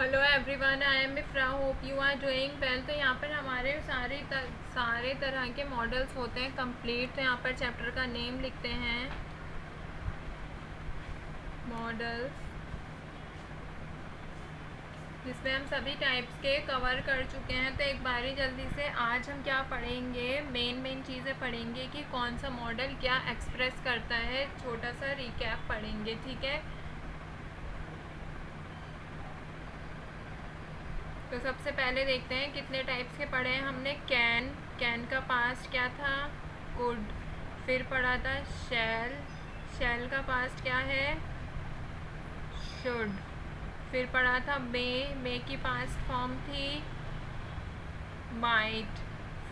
Hello everyone, I am Ifra, hope you are doing well. तो यहाँ पर हमारे सारे तरह के मॉडल्स होते हैं कंप्लीट। तो यहाँ पर चैप्टर का नेम लिखते हैं मॉडल्स, जिसमें हम सभी टाइप्स के कवर कर चुके हैं। तो एक बारी जल्दी से आज हम क्या पढ़ेंगे, मेन चीज़ें पढ़ेंगे कि कौन सा मॉडल क्या एक्सप्रेस करता है। छोटा सा रिकैप पढ़ेंगे, ठीक है। तो सबसे पहले देखते हैं कितने टाइप्स के पढ़े हैं हमने। कैन का पास्ट क्या था, कुड। फिर पढ़ा था शैल का पास्ट क्या है, शुड। फिर पढ़ा था मे की पास्ट फॉर्म थी माइट।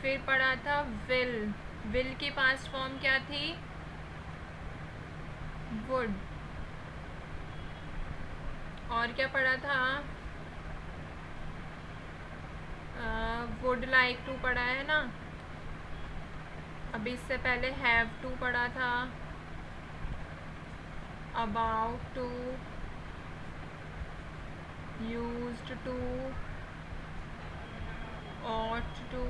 फिर पढ़ा था विल की पास्ट फॉर्म क्या थी, वुड। और क्या पढ़ा था, वुड लाइक टू पढ़ा है ना। अभी इससे पहले हैव टू पढ़ा था, about to, used to, ought to,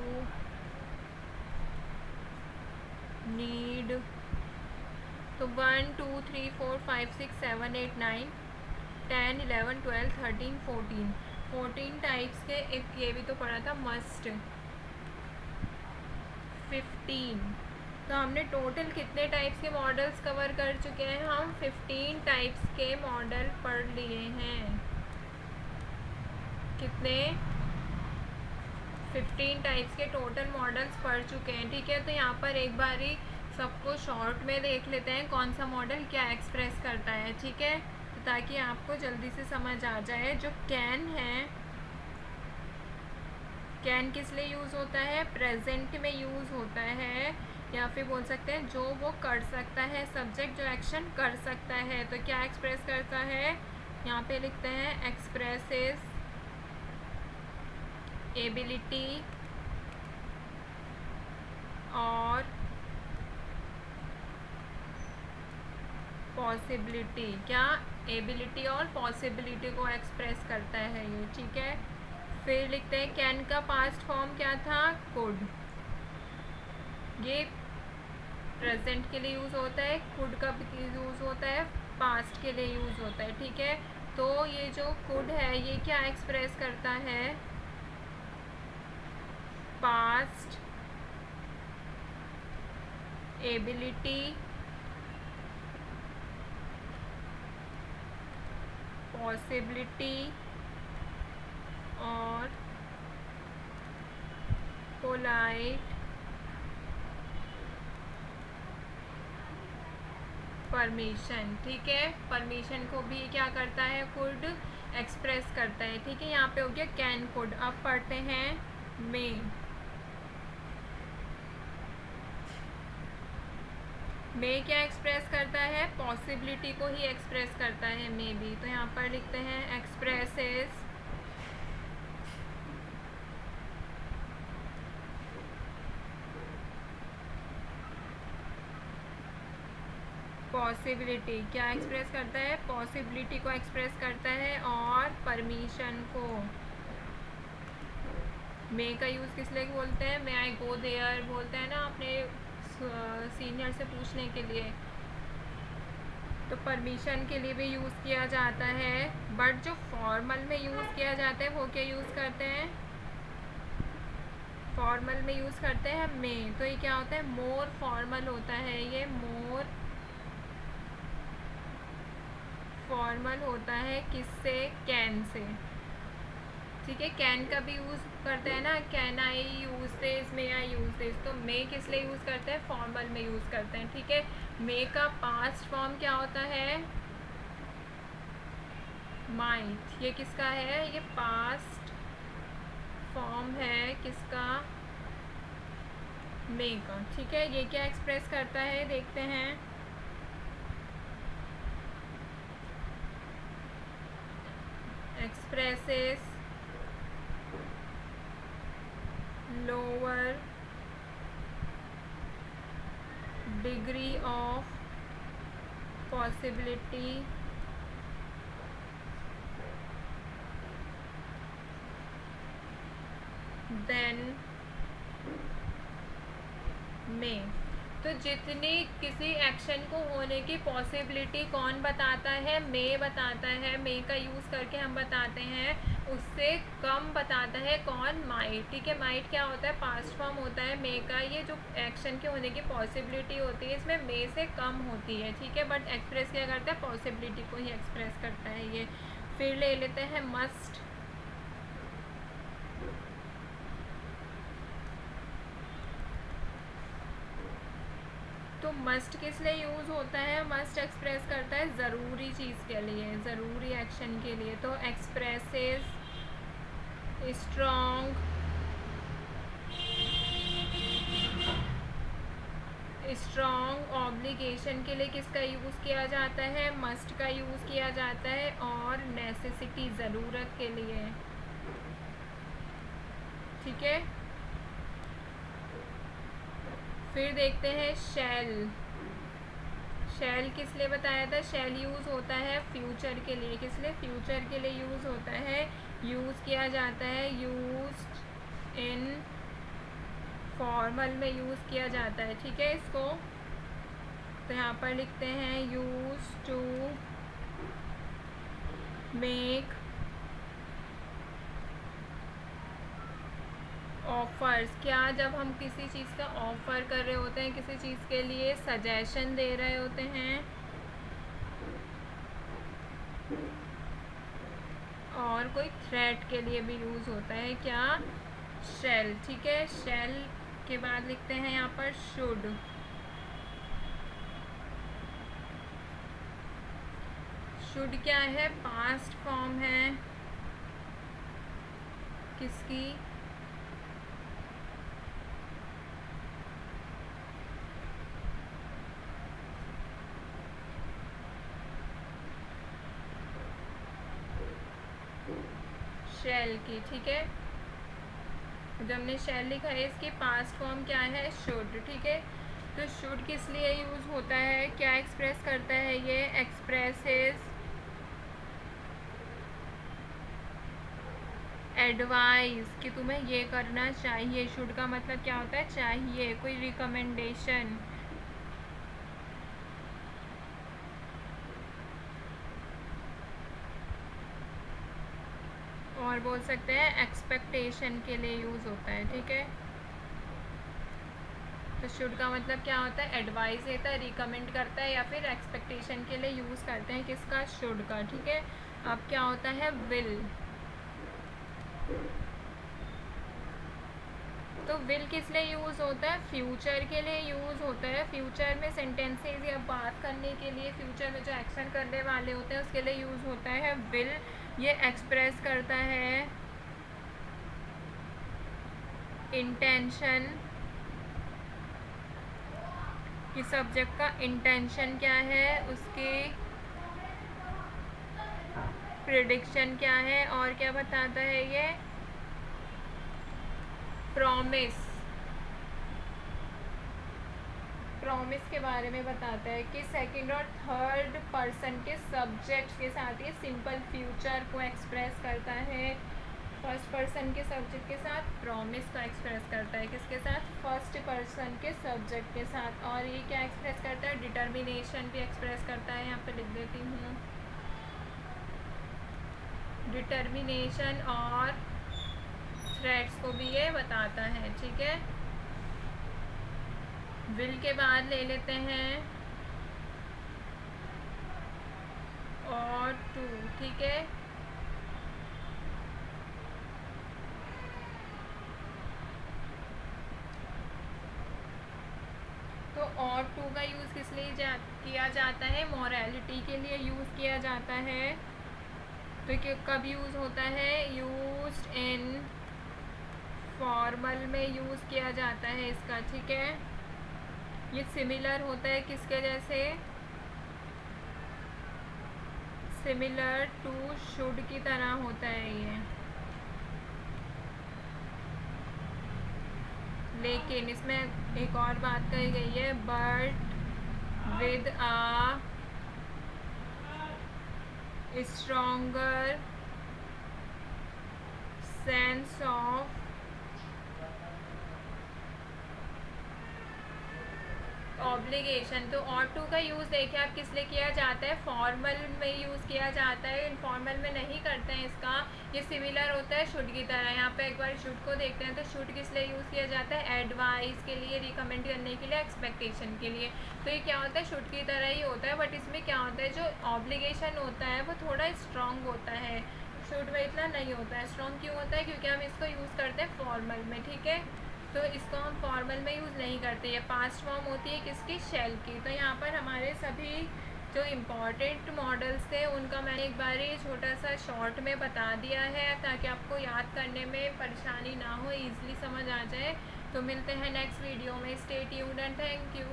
need। तो 1 2 3 4 5 6 7 8 9 10 11 12 13 14 टाइप्स के। एक ये भी तो पढ़ा था मस्ट, 15। तो हमने टोटल कितने टाइप्स के मॉडल्स कवर कर चुके हैं, हम 15 टाइप्स के मॉडल पढ़ लिए हैं। कितने, 15 टाइप्स के टोटल मॉडल्स पढ़ चुके हैं, ठीक है। तो यहाँ पर एक बारी सबको शॉर्ट में देख लेते हैं कौन सा मॉडल क्या एक्सप्रेस करता है, ठीक है। तो ताकि आपको जल्दी से समझ आ जाए। जो कैन है, कैन किस लिए यूज़ होता है, प्रेजेंट में यूज़ होता है, या फिर बोल सकते हैं जो वो कर सकता है, सब्जेक्ट जो एक्शन कर सकता है। तो क्या एक्सप्रेस करता है, यहाँ पे लिखते हैं एक्सप्रेसेस एबिलिटी और पॉसिबिलिटी। क्या, एबिलिटी और पॉसिबिलिटी को एक्सप्रेस करता है ये, ठीक है। फिर लिखते हैं कैन का पास्ट फॉर्म क्या था, कुड। ये प्रेजेंट के लिए यूज़ होता है। कुड कब यूज़ होता है, पास्ट के लिए यूज़ होता है, ठीक है। तो ये जो कुड है ये क्या एक्सप्रेस करता है, पास्ट एबिलिटी, पॉसिबिलिटी और पोलाइट परमिशन, ठीक है। परमिशन को भी क्या करता है, कुड एक्सप्रेस करता है, ठीक है। यहाँ पे हो गया कैन कुड। अब पढ़ते हैं मे। मे क्या एक्सप्रेस करता है, पॉसिबिलिटी को ही एक्सप्रेस करता है मे भी। तो यहाँ पर लिखते हैं एक्सप्रेसेस पॉसिबिलिटी। क्या एक्सप्रेस करता है, पॉसिबिलिटी को एक्सप्रेस करता है और परमिशन को। मे का यूज़ किस लिए बोलते हैं, मे आई गो देयर बोलते हैं ना अपने सीनियर से पूछने के लिए। तो परमिशन के लिए भी यूज़ किया जाता है। बट जो फॉर्मल में यूज़ किया जाता है वो क्या यूज़ करते हैं, फॉर्मल में यूज़ करते हैं मे। तो ये क्या होता है, मोर फॉर्मल होता है, ये मोर फॉर्मल होता है किससे, कैन से, ठीक है। कैन का भी यूज़ करते हैं ना, can I use this, may I use this. तो मे किस लिए यूज़ करते हैं, फॉर्मल में यूज़ करते हैं, ठीक है। मे का पास्ट फॉर्म क्या होता है, माइट। ये किसका है, ये पास्ट फॉर्म है किसका, मे का, ठीक है। ये क्या एक्सप्रेस करता है, देखते हैं। Expresses lower degree of possibility than may. तो जितनी किसी एक्शन को होने की पॉसिबिलिटी कौन बताता है, मे बताता है। मे का यूज़ करके हम बताते हैं, उससे कम बताता है कौन, माइट। ठीक है, माइट क्या होता है, पास्ट फॉर्म होता है मे का। ये जो एक्शन के होने की पॉसिबिलिटी होती है इसमें मे से कम होती है। ठीक है, बट एक्सप्रेस क्या करता है, पॉसिबिलिटी को ही एक्सप्रेस करता है ये। फिर ले लेते हैं मस्ट। तो मस्ट किस लिए यूज़ होता है, मस्ट एक्सप्रेस करता है ज़रूरी चीज़ के लिए, ज़रूरी एक्शन के लिए। तो एक्सप्रेसेस स्ट्रॉन्ग ऑब्लिगेशन के लिए किसका यूज़ किया जाता है, मस्ट का यूज़ किया जाता है। और नेसेसिटी, ज़रूरत के लिए। ठीक है, फिर देखते हैं शैल। शैल किस लिए बताया था, शैल यूज़ होता है फ्यूचर के लिए। किस लिए, फ्यूचर के लिए यूज़ होता है, यूज़ किया जाता है, यूज्ड इन फॉर्मल में यूज़ किया जाता है। ठीक है, इसको तो यहाँ पर लिखते हैं यूज टू मेक ऑफर्स। क्या, जब हम किसी चीज़ का ऑफ़र कर रहे होते हैं, किसी चीज़ के लिए सजेशन दे रहे होते हैं, और कोई थ्रेट के लिए भी यूज़ होता है क्या, शैल। ठीक है, शैल के बाद लिखते हैं यहाँ पर शुड। शुड क्या है, पास्ट फॉर्म है किसकी, शैल की। ठीक है, जब हमने शैल लिखा है इसकी पास्ट फॉर्म क्या है, शुड। ठीक है, तो शुड किस लिए यूज़ होता है, क्या एक्सप्रेस करता है ये, एक्सप्रेसेस एडवाइस, कि तुम्हें ये करना चाहिए। शुड का मतलब क्या होता है, चाहिए, कोई रिकमेंडेशन। और बोल सकते हैं एक्सपेक्टेशन के लिए यूज़ होता है। ठीक है, तो शुड का मतलब क्या होता है, एडवाइस देता है, रिकमेंड करता है, या फिर एक्सपेक्टेशन के लिए यूज़ करते हैं किसका, शुड का। ठीक है, अब क्या होता है, विल। तो विल किस लिए यूज़ होता है, फ्यूचर के लिए यूज़ होता है। फ्यूचर में सेंटेंसेस या बात करने के लिए, फ्यूचर में जो एक्शन करने वाले होते हैं उसके लिए यूज़ होता है विल। ये एक्सप्रेस करता है इंटेंशन, कि सब्जेक्ट का इंटेंशन क्या है, उसकी प्रेडिक्शन क्या है, और क्या बताता है ये, प्रॉमिस के बारे में बताता है कि सेकंड और थर्ड पर्सन के सब्जेक्ट के साथ ये सिंपल फ्यूचर को एक्सप्रेस करता है। फर्स्ट पर्सन के सब्जेक्ट के साथ प्रॉमिस को एक्सप्रेस करता है, किसके साथ, फर्स्ट पर्सन के सब्जेक्ट के साथ। और ये क्या एक्सप्रेस करता है, डिटर्मिनेशन भी एक्सप्रेस करता है। यहाँ पे लिख देती हूँ, डिटर्मिनेशन और थ्रेट्स को भी ये बताता है। ठीक है, विल के बाद ले लेते हैं और टू। ठीक है, तो और टू का यूज़ किस लिए किया जाता है, मोरालिटी के लिए यूज़ किया जाता है। तो कब यूज़ होता है, यूज्ड इन फॉर्मल में यूज़ किया जाता है इसका। ठीक है, ये सिमिलर होता है किसके जैसे, सिमिलर टू शुड की तरह होता है ये। लेकिन इसमें एक और बात कही गई है, but with a stronger sense of obligation. तो ऑट टू का यूज़ देखिए आप किस लिए किया जाता है, फॉर्मल में यूज़ किया जाता है, इनफॉर्मल में नहीं करते हैं इसका। ये सिमिलर होता है शुड की तरह। यहाँ पे एक बार शुड को देखते हैं, तो शुड किस लिए यूज़ किया जाता है, एडवाइस के लिए, रिकमेंड करने के लिए, एक्सपेक्टेशन के लिए। तो ये क्या होता है, शुड की तरह ही होता है, बट इसमें क्या होता है, जो ऑब्लिगेशन होता है वो थोड़ा स्ट्रॉन्ग होता है, शुड में इतना नहीं होता है। स्ट्रॉन्ग क्यों होता है, क्योंकि हम इसको यूज़ करते हैं फॉर्मल में, ठीक है। तो इसको हम फॉर्मल में यूज़ नहीं करते। ये पास्ट फॉर्म होती है किसकी, शैल की। तो यहाँ पर हमारे सभी जो इम्पॉर्टेंट मॉडल्स थे उनका मैंने एक बार ही छोटा सा शॉर्ट में बता दिया है, ताकि आपको याद करने में परेशानी ना हो, ईज़िली समझ आ जाए। तो मिलते हैं नेक्स्ट वीडियो में। Stay tuned and thank you.